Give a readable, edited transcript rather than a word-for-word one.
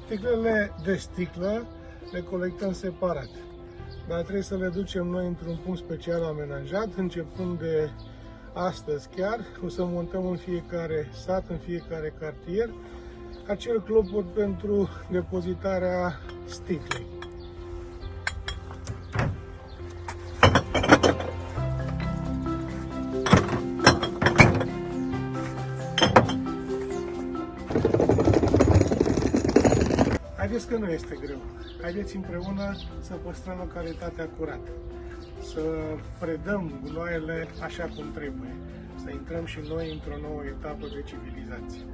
Sticlele de sticlă le colectăm separat, dar trebuie să le ducem noi într-un punct special amenajat. Începând de astăzi chiar, o să montăm în fiecare sat, în fiecare cartier, acel clopot pentru depozitarea sticlei. Haideți că nu este greu. Haideți împreună să păstrăm localitatea curată, să predăm gunoaiele așa cum trebuie, să intrăm și noi într-o nouă etapă de civilizație.